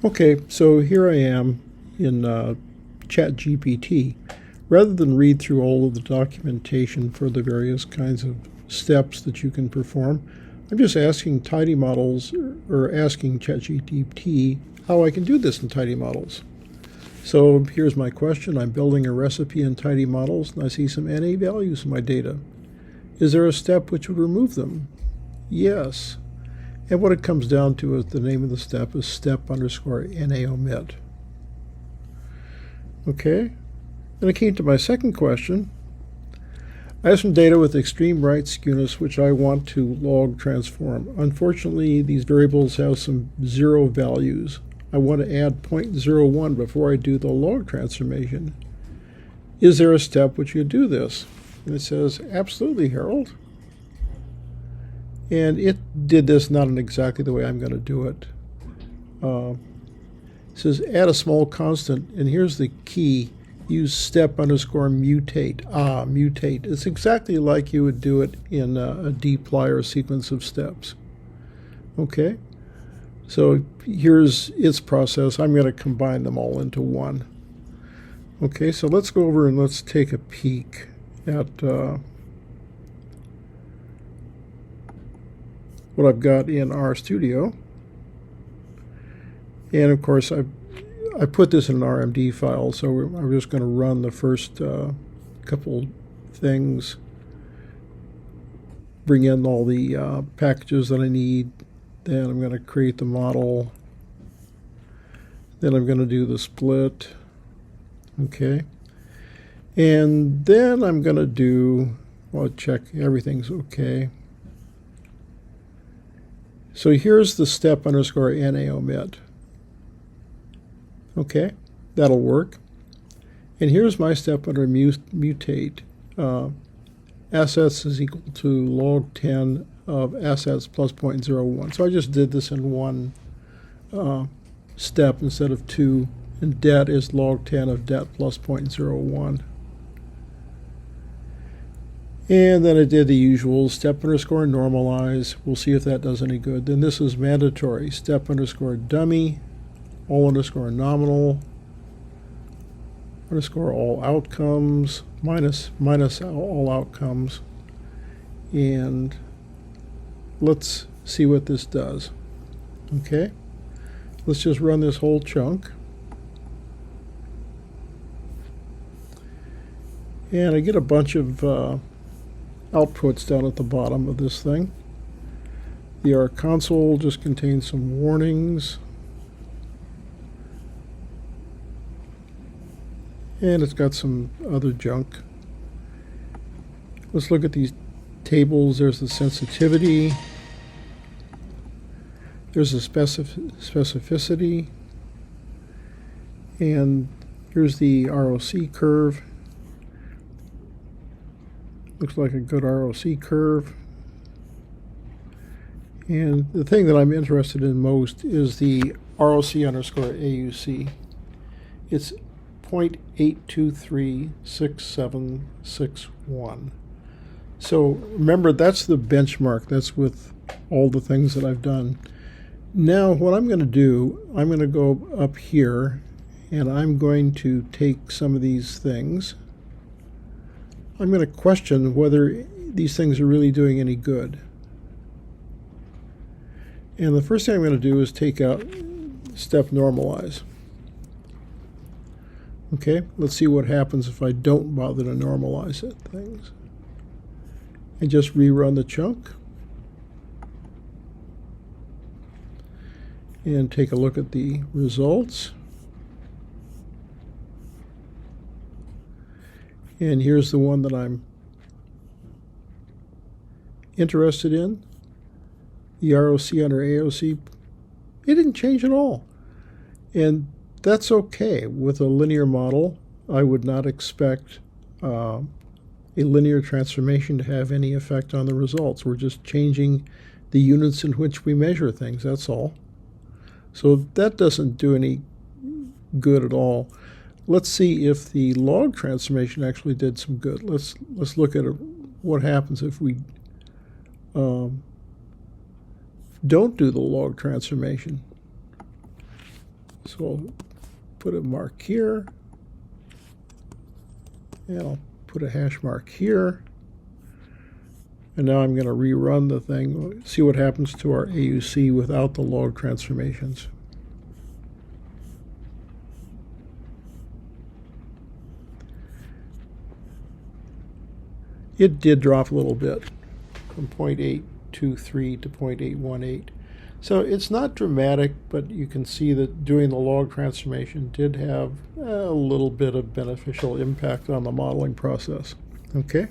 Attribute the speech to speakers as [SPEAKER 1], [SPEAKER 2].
[SPEAKER 1] Okay, so here I am in ChatGPT. Rather than read through all of the documentation for the various kinds of steps that you can perform, I'm just asking Tidy Models or asking ChatGPT how I can do this in Tidy Models. So here's my question. I'm building a recipe in Tidy Models and I see some NA values in my data. Is there a step which would remove them? Yes. And what it comes down to is the name of the step is step_NA omit. Okay, and I came to my second question. I have some data with extreme right skewness which I want to log transform. Unfortunately, these variables have some zero values. I want to add 0.01 before I do the log transformation. Is there a step which would do this? And it says, absolutely, Harold. And it did this not in exactly the way I'm going to do it. It says add a small constant, and here's the key. Use step_mutate. Mutate. It's exactly like you would do it in a dplyr or sequence of steps. Okay, so here's its process. I'm going to combine them all into one. Okay, so let's go over and let's take a peek at what I've got in RStudio. And of course, I put this in an RMD file, so I'm just going to run the first couple things, bring in all the packages that I need. Then I'm going to create the model. Then I'm going to do the split. Okay. And then I'm going to do, well, check everything's okay. So here's the step_NA omit. Okay, that'll work. And here's my step under mutate. Assets is equal to log 10 of assets plus 0.01. So I just did this in one step instead of two. And debt is log 10 of debt plus 0.01. And then I did the usual step_normalize. We'll see if that does any good. Then this is mandatory. Step_dummy, all_nominal, all outcomes, minus all outcomes. And let's see what this does. Okay, let's just run this whole chunk. And I get a bunch of outputs down at the bottom of this thing. The R console just contains some warnings. And it's got some other junk. Let's look at these tables. There's the sensitivity. There's the specificity. And here's the ROC curve. Looks like a good ROC curve. And the thing that I'm interested in most is the ROC_AUC. It's 0.8236761. So remember, that's the benchmark. That's with all the things that I've done. Now what I'm going to do, I'm going to go up here and I'm going to take some of these things. I'm going to question whether these things are really doing any good. And the first thing I'm going to do is take out step normalize. Okay, let's see what happens if I don't bother to normalize it, things. And just rerun the chunk. And take a look at the results. And here's the one that I'm interested in. The ROC under AOC, it didn't change at all. And that's okay. With a linear model, I would not expect a linear transformation to have any effect on the results. We're just changing the units in which we measure things, that's all. So that doesn't do any good at all. Let's see if the log transformation actually did some good. Let's look at what happens if we don't do the log transformation. So I'll put a mark here, and I'll put a hash mark here. And now I'm going to rerun the thing, see what happens to our AUC without the log transformations. It did drop a little bit from 0.823 to 0.818. So it's not dramatic, but you can see that doing the log transformation did have a little bit of beneficial impact on the modeling process. Okay.